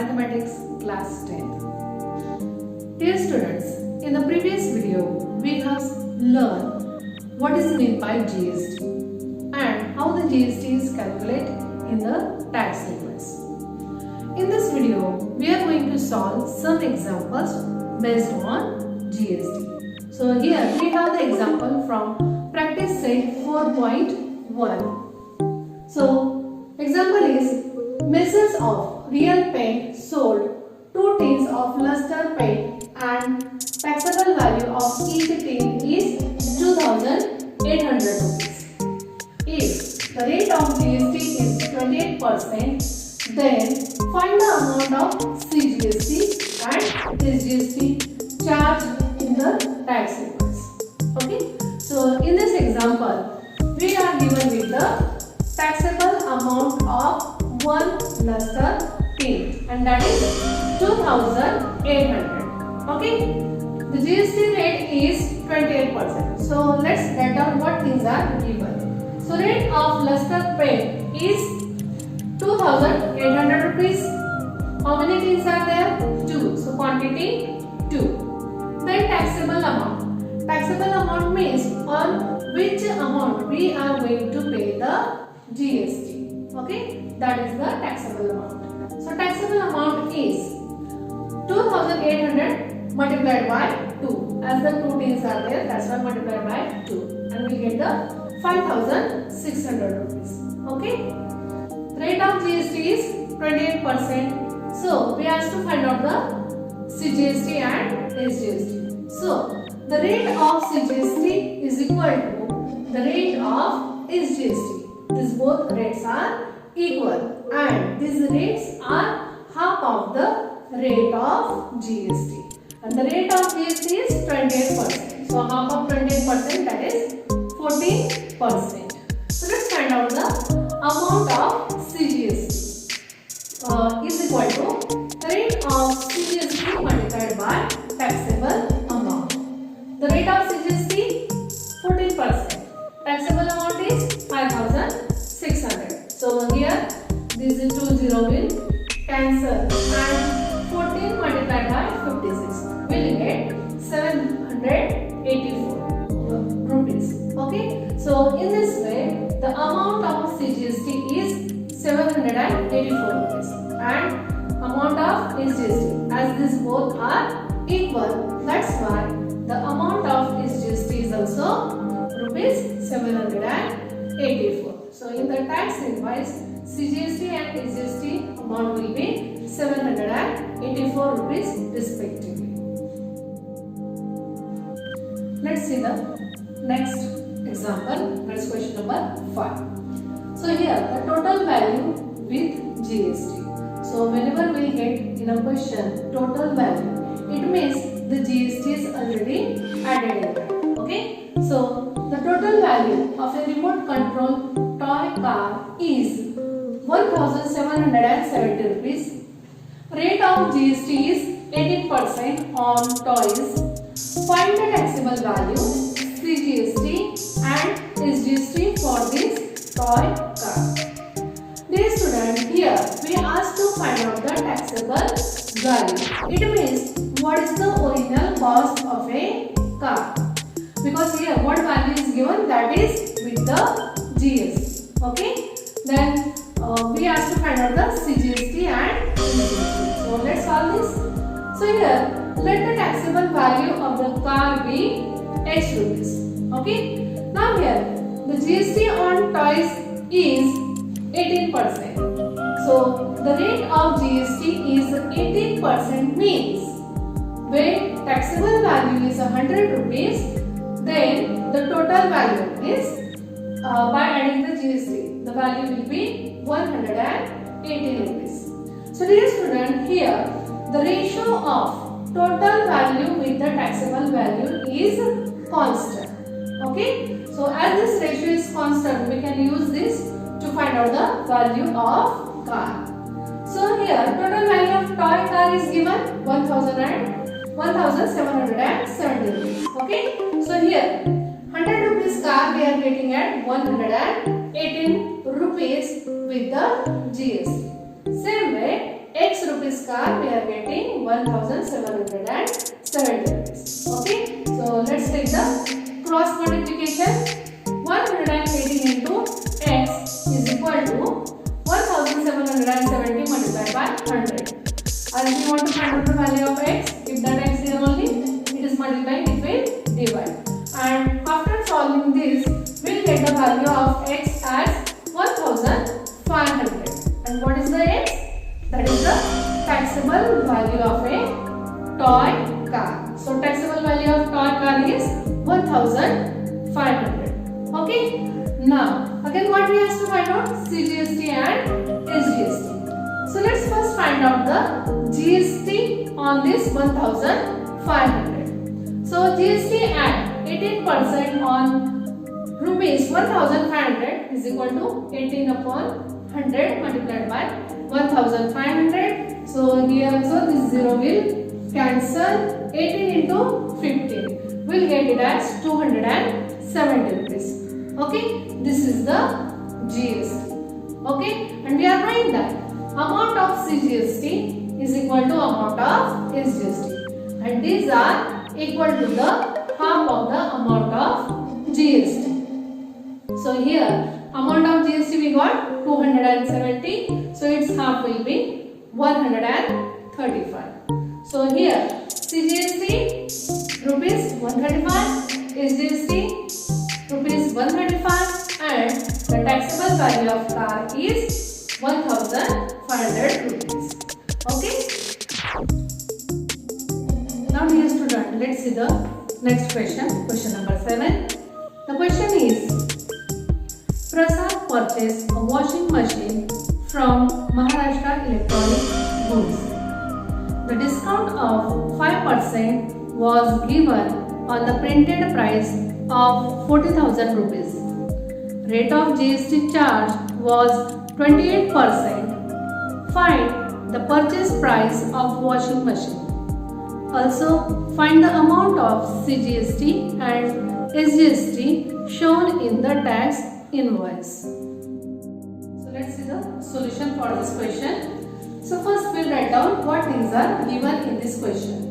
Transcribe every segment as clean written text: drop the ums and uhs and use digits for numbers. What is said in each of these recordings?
Mathematics Class 10th. Dear students, in the previous video, we have learned what is meant by GST and how the GST is calculated in the tax sequence. In this video, we are going to solve some examples based on GST. So here we have the example from practice set 4.1. So example is Messrs of Real Paint sold 2 tins of luster paint and taxable value of each tin is 2,800 rupees. If the rate of GST is 28%, then find the amount of CGST and SGST charged in the tax sequence. Okay. So in this example, we are given with the taxable amount of 1 luster tin and that is 2,800. Okay. The GST rate is 28%. So let's get down what things are given. So rate of luster paint is 2,800 rupees. How many tins are there? 2. So quantity 2. Then taxable amount. Taxable amount means on which amount we are going to pay the GST. Okay, that is the taxable amount. So taxable amount is 2,800 multiplied by 2. As the 2 tins are there, that's why multiplied by 2. And we get the 5,600 rupees. Okay. The rate of GST is 28%. So we have to find out the CGST and SGST. So the rate of CGST is equal to the rate of SGST. These both rates are equal and these rates are half of the rate of GST. And the rate of GST is 28%. So half of 28%, that is 14%. So let's find out the amount of CGST is equal to the rate of CGST multiplied by taxable amount. The rate of CGST 14%. Taxable amount is 5,600. So here this 20 will cancel and 14 multiplied by 56 will get 784 rupees. Okay. So in this way the amount of CGST is 784 rupees and amount of SGST, as these both are equal, that's why the amount of SGST is also rupees 784. So in the tax invoice, CGST and SGST amount will be 784 rupees respectively. Let's see the next example. That's question number 5. So here the total value with GST. So whenever we get in a question total value, it means the GST is already added in that. Okay. So the total value of a remote control toy car is 1,770 rupees. Rate of GST is 18% on toys. Find the taxable value, CGST and SGST for this toy car. Dear student, here we asked to find out the taxable value. It means what is the original cost of a car. Because here what value is given, that is with the GST. Okay. Then we asked to find out the CGST and SGST. So let's solve this. So here let the taxable value of the car be X rupees. Okay. Now here the GST on toys is 18%. So the rate of GST is 18% means when taxable value is 100 rupees, then the total value is by adding the GST, the value will be 180 rupees. So dear student, here the ratio of total value with the taxable value is constant. Okay. So as this ratio is constant, we can use this to find out the value of car. So here total value of toy car is given 1,770 rupees. Okay. So here 100 rupees car we are getting at 118 rupees with the GST. Same way X rupees car, we are getting 1770 rupees. Okay, so let's take the cross multiplication. 180 into X is equal to 1770 multiplied by 100. As we want to find out the value of X, if that X is only, it is multiplied, it will divide. And after solving this, we'll get the value of X as 1500. And what is the X? That is the taxable value of a toy car. So taxable value of toy car is 1500. Okay. Now again, what we have to find out? CGST and SGST. So let's first find out the GST on this 1500. So GST at 18% on rupees 1500 is equal to 18 upon 100 multiplied by 1500. So here also this 0 will cancel. 18 into 15 we'll get it as 270 rupees. Okay, this is the GST. Okay, and we are knowing that amount of CGST is equal to amount of SGST, and these are equal to the half of the amount of GST. So here amount of GST we got 270, so its half will be 135. So here CGST rupees 135, SGST rupees 135, and the taxable value of car is 1500 rupees. Okay. Now dear student, let's see the next question. Question number 7. The question is, Prasad purchased a washing machine from Maharashtra Electronic Goods. The discount of 5% was given on the printed price of 40,000 rupees. Rate of GST charge was 28%. Find the purchase price of washing machine. Also find the amount of CGST and SGST shown in the tax invoice. So let's see the solution for this question. So first we'll write down what things are given in this question.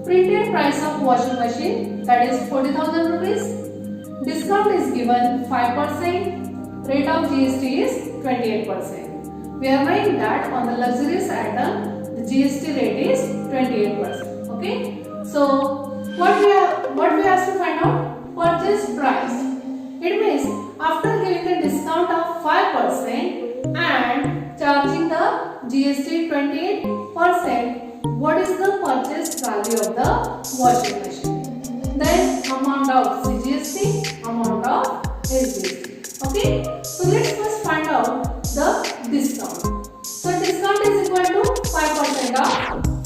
Printed price of washing machine, that is 40,000 rupees. Discount is given 5%. Rate of GST is 28%. We are knowing that on the luxurious item the GST rate is 28%. Okay. So what we have to find out? Purchase price. It means after giving the discount of 5% and charging the GST 28%, what is the purchase value of the washing machine? Then amount of CGST, amount of SGST. Okay. So let's first find out the discount. So discount is equal to 5% of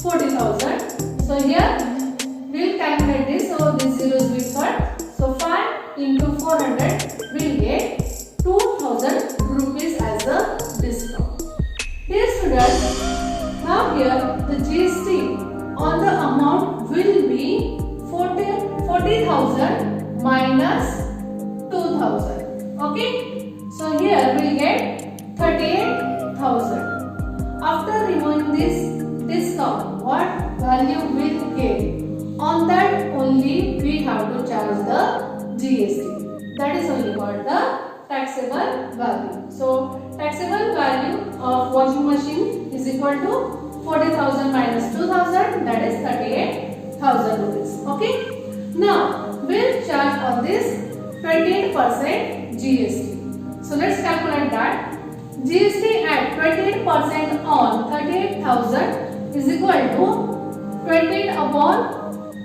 40,000. So here we will calculate this. So this zeros will cut. So 5 into 400 will get 2,000 rupees as a discount. Dear students, now here the GST on the amount will be 40,000 minus 2,000. Okay. So here we will get 38,000. After removing this discount, what value will get? On that only we have to charge the GST. That is only called the taxable value. So taxable value of washing machine is equal to 40,000 minus 2,000, that is 38,000 rupees. Okay. Now we'll charge on this 28% GST. So let's calculate that. GST at 28% on 38,000 is equal to 28 upon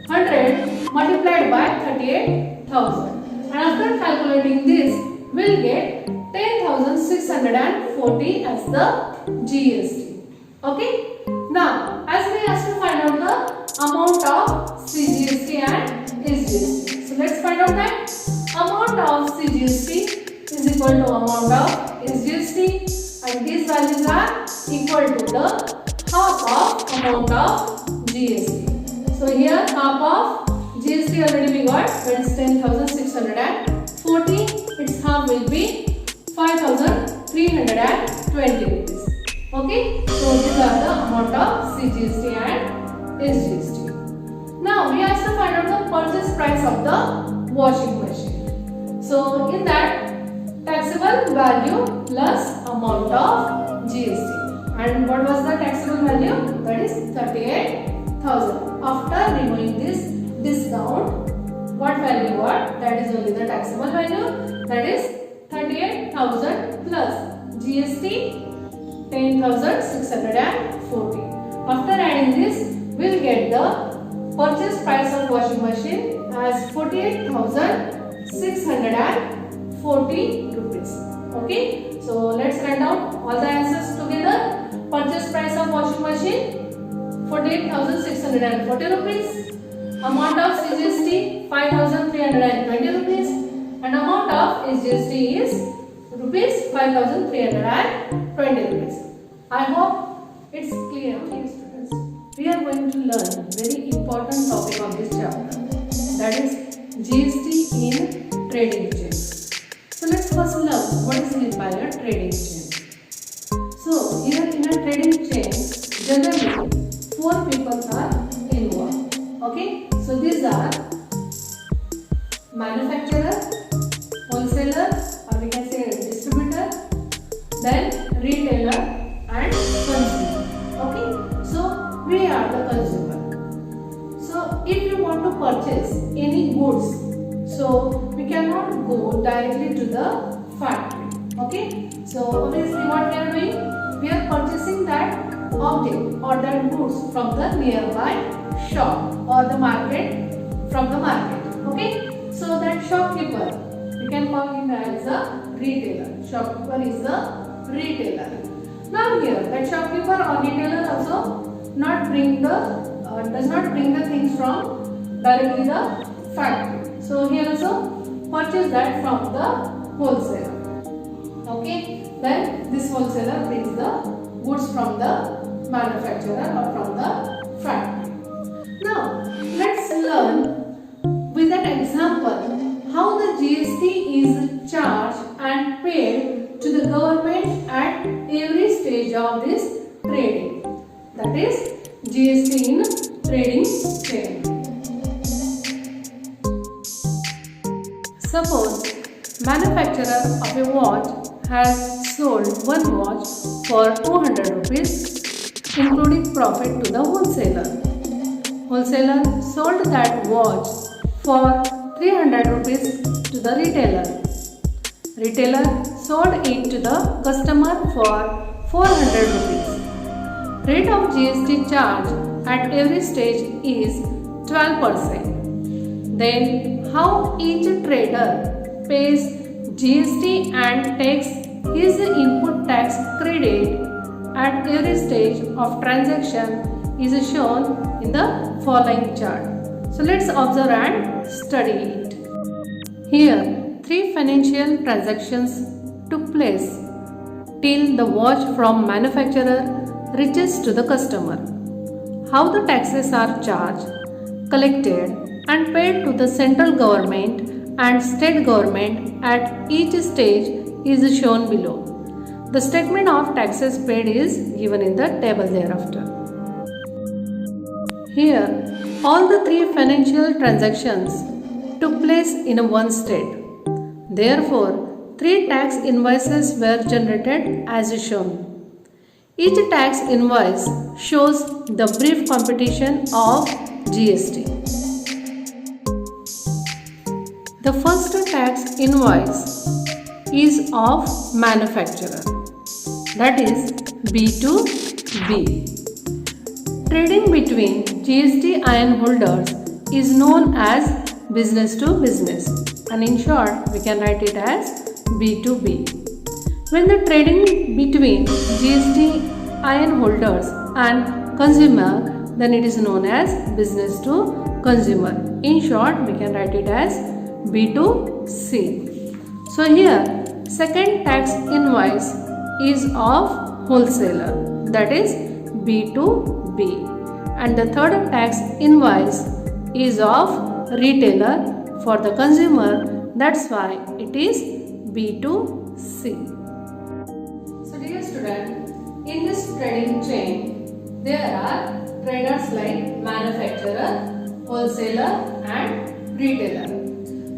100 multiplied by 38,000. And after calculating this, we'll get 10,640 as the GST. Okay. Now, as we have to find out the amount of CGST and SGST. So let's find out that amount of CGST is equal to amount of SGST, and these values are equal to the half of amount of GST. So here half of GST already we got, that is 10,640. Its half will be 5,320 rupees. Okay, so these are the amount of CGST and SGST. Now we have to find out the purchase price of the washing machine. So in that, taxable value plus amount of GST. And what was the taxable value? That is 38,000. After removing this discount, what value got? That is only the taxable value. That is 38,000 plus GST 10,640. After adding this, we'll get the purchase price of washing machine as 48,640 rupees. Okay, so let's write down all the answers together. Purchase price of washing machine 48,640 rupees. Amount of CGST 5,320 rupees. And amount of SGST is rupees 5,320 rupees. I hope it's clear. Okay, students, we are going to learn very important topic of this chapter, that is GST in trading chain. So let's first learn what is meant by a trading chain. So here in a trading chain, generally 4 people are involved. Okay, so these are manufacturer, wholesaler, or we can say distributor, then retailer and consumer. Okay, so we are the consumer. So if you want to purchase any goods, so we cannot go directly to the factory. Okay, so obviously what we are doing, we are purchasing that object or that goods from the nearby shop or the market, from the market. Okay, so that shopkeeper, you can call him as a retailer. Shopkeeper is a retailer. Now here, that shopkeeper or retailer also does not bring the things from directly the factory. So he also purchase that from the wholesaler. Okay, then this wholesaler brings the goods from the manufacturer or from the factory. Now let's learn with an example how the GST is charged and paid to the government at every stage of this trading. That is GST in trading chain. Suppose manufacturer of a watch has sold one watch for 200 rupees including profit to the wholesaler. Wholesaler sold that watch for 300 rupees to the retailer. Retailer sold it to the customer for 400 rupees. Rate of GST charge at every stage is 12%. Then how each trader pays GST and takes his input tax credit at every stage of transaction is shown in the following chart. So let's observe and study it. Here 3 financial transactions took place till the watch from manufacturer reaches to the customer. How the taxes are charged, collected and paid to the central government and state government at each stage is shown below. The statement of taxes paid is given in the table thereafter. Here, all the 3 financial transactions took place in one state. Therefore, 3 tax invoices were generated as shown. Each tax invoice shows the brief computation of GST. The first tax invoice is of manufacturer, that is B2B. Trading between GST IN holders is known as business to business, and in short we can write it as B2B. When the trading between GST IN holders and consumer, then it is known as business to consumer. In short we can write it as B2C. So here second tax invoice is of wholesaler, that is B2B, and the third tax invoice is of retailer for the consumer, that's why it is B2C. So dear student, in this trading chain, there are traders like manufacturer, wholesaler and retailer.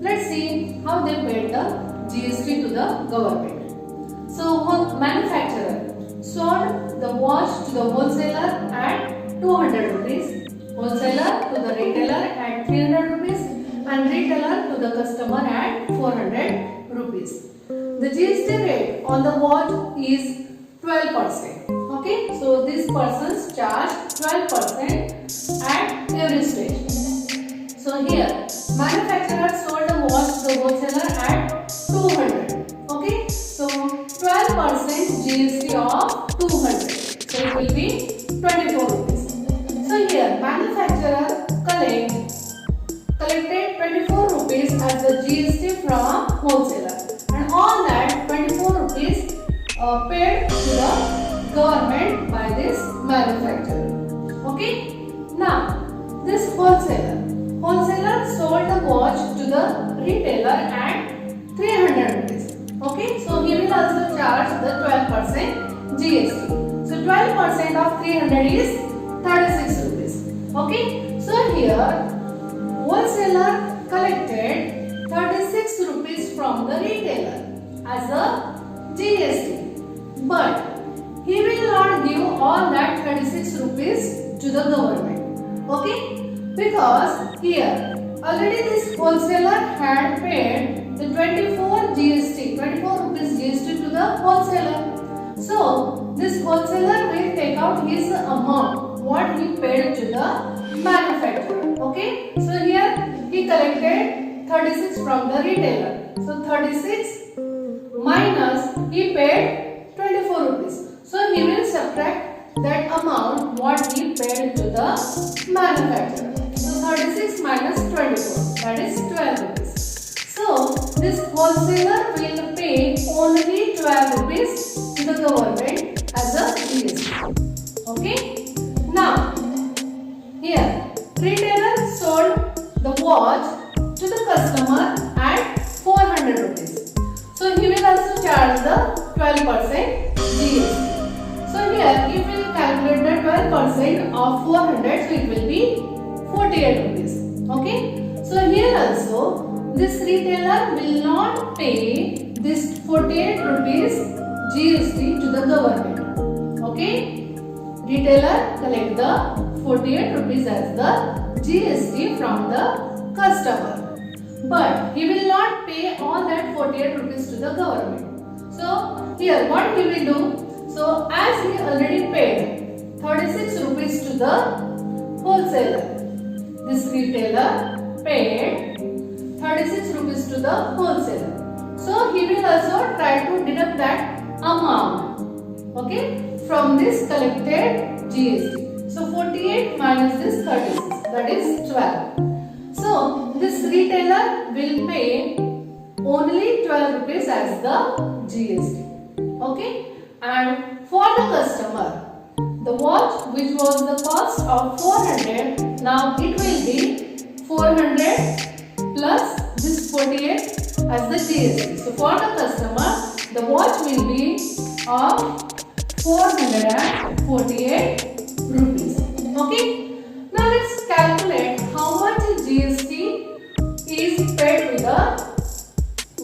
Let's see how they paid the GST to the government. So manufacturer sold the watch to the wholesaler at 200 rupees, wholesaler to the retailer at 300 rupees and retailer to the customer at 400 rupees. The GST rate on the watch is 12%. Okay, so these persons charge 12% at every stage. So here, manufacturer sold the watch to the wholesaler at 200. Okay, so 12% GST of 200. So it will be 24 rupees. So here, manufacturer collected 24 rupees as the GST from wholesaler, and on that 24 rupees paid to the government by this manufacturer. Okay, now this wholesaler sold the watch to the retailer at 300 rupees. Okay, so he will also charge the 12% GST. So 12% of 300 is 36 rupees. Okay, so here wholesaler collected 36 rupees from the retailer as a GST, but he will not give all that 36 rupees to the government. Okay, because here already this wholesaler had paid the 24 rupees GST to the wholesaler. So this wholesaler will take out his amount what he paid to the manufacturer. Okay, so here he collected 36 from the retailer. So 36 minus he paid 24 rupees. So he will subtract that amount what he paid to the manufacturer. So 36 minus 24, that is 12 rupees. So this wholesaler will pay only 12 rupees to the government as a GST. Okay. Now here retailer sold the watch to the customer at 400 rupees. So he will also charge the 12% GST. So here if we calculate the 12% of 400, so it will be 48 rupees. Okay. So here also this retailer will not pay this 48 rupees GST to the government. Okay. Retailer collect the 48 rupees as the GST from the customer, but he will not pay all that 48 rupees to the government. So here what he will do? So as he already paid 36 rupees to the wholesaler, this retailer paid 36 rupees to the wholesaler. So he will also try to deduct that amount, okay, from this collected GST. So 48 minus this 36, that is 12. So this retailer will pay only 12 rupees as the GST. Okay, and for the customer, the watch which was the cost of 400, now it will be 400 plus this 48 as the GST. So for the customer, the watch will be of 448 rupees. Okay. Now let's calculate how much GST is paid to the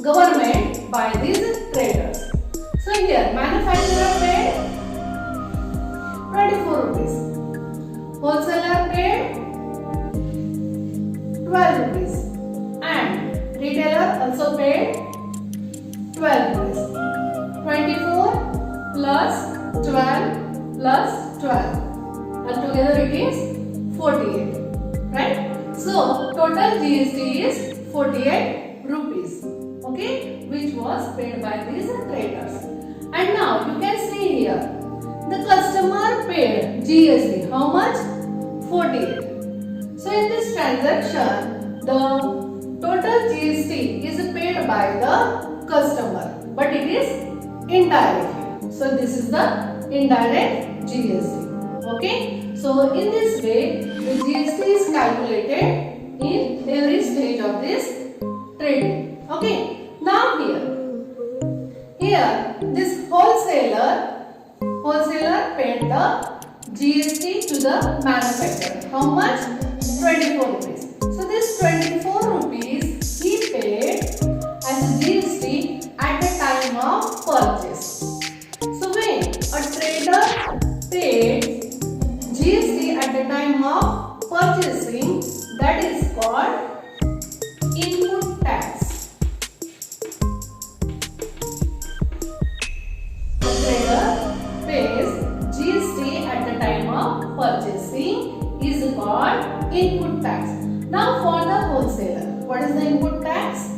government by these traders. So here manufacturer paid 24 rupees, wholesaler paid 12 rupees, and retailer also paid 12 rupees. 24 plus 12 plus 12, and together it is 48, right? So total GST is 48 rupees, okay, which was paid by these traders. And now you can see here the customer paid GST how much? 48. So in this transaction the total GST is paid by the customer, but it is indirect. So this is the indirect GST. Okay. So in this way the GST is calculated in every stage of this trading. Okay. Now here this wholesaler wholesaler paid the GST to the manufacturer. How much? 24 rupees. So this 24 rupees he paid as a GST at the time of purchase. So when a trader paid GST at the time of purchasing, that is called input tax. The trader pays GST at the time of purchasing is called input tax. Now for the wholesaler, what is the input tax?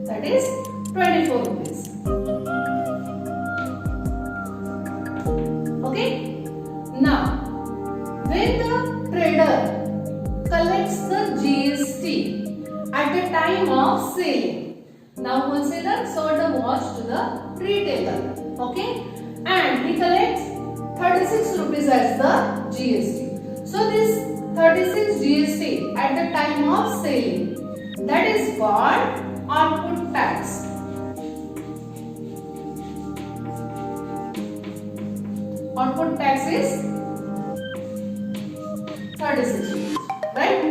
That is 24 rupees. Okay. Now when the trader collects the GST at the time of selling, now wholesaler sold the watch to the retailer, okay, and he collects 36 rupees as the GST. So this 36 GST at the time of selling, that is called output tax. Output tax is 36 rupees, right?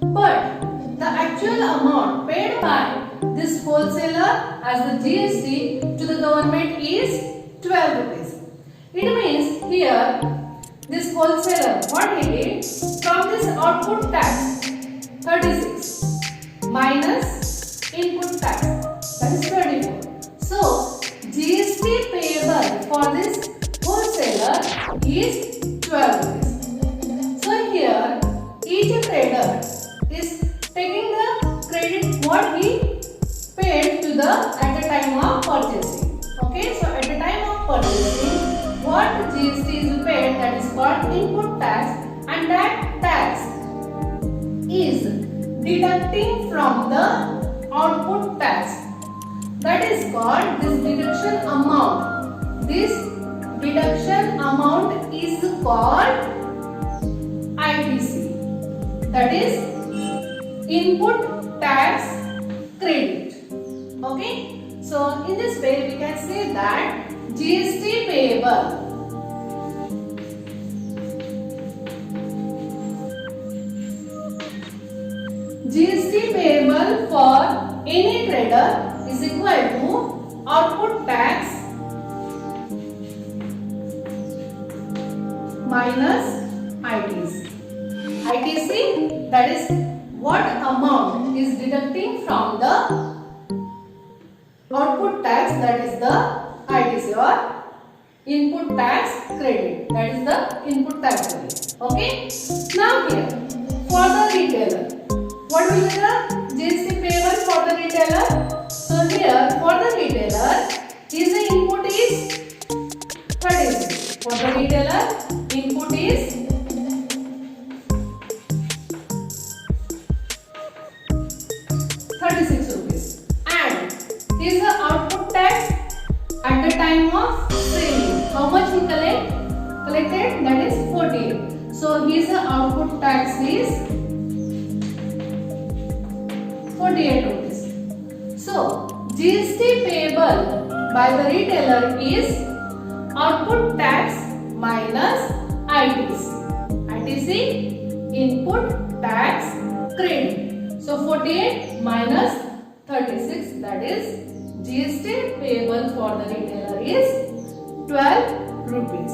But the actual amount paid by this wholesaler as the GST to the government is 12 rupees. It means here this wholesaler, what he did, from this output tax 36 minus input tax, that is 24. So GST payable for this wholesaler is 12 rupees. So here each trader is taking the credit what he paid to the at the time of purchasing. Okay, so at the time of purchasing, what GST is paid, that is called input tax, and that tax is deducting from the output tax. That is called this deduction amount. This deduction amount is called ITC. That is input tax credit. Okay. So in this way we can say that GST payable for any trader is equal to output tax minus ITC. ITC, that is what amount is deducting from the output tax, that is the ITC or input tax credit, that is the input tax credit. Okay. Now here for the retailer, what will be the GST payable for the retailer? So here for the retailer, his input is 36. For the retailer, input is 36 rupees, and his output tax at the time of selling, how much he collected, that is 48. So his output tax is 48 rupees. So GST payable by the retailer is output tax minus ITC. ITC, input tax credit. So 48 minus 36, that is GST payable for the retailer is 12 rupees.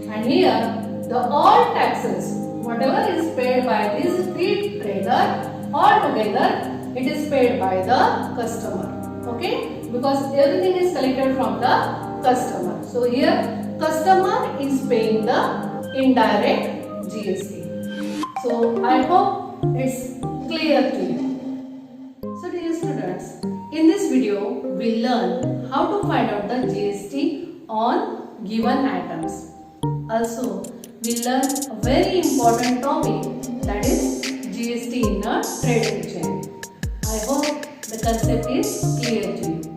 And here the all taxes, whatever is paid by this three trader, all together it is paid by the customer. Okay, because everything is collected from the customer. So here customer is paying the indirect GST. So I hope it's clear to you. So dear students, in this video we learn how to find out the GST on given items. Also we learn a very important topic, that is GST in a trading chain. I hope the concept is clear to you.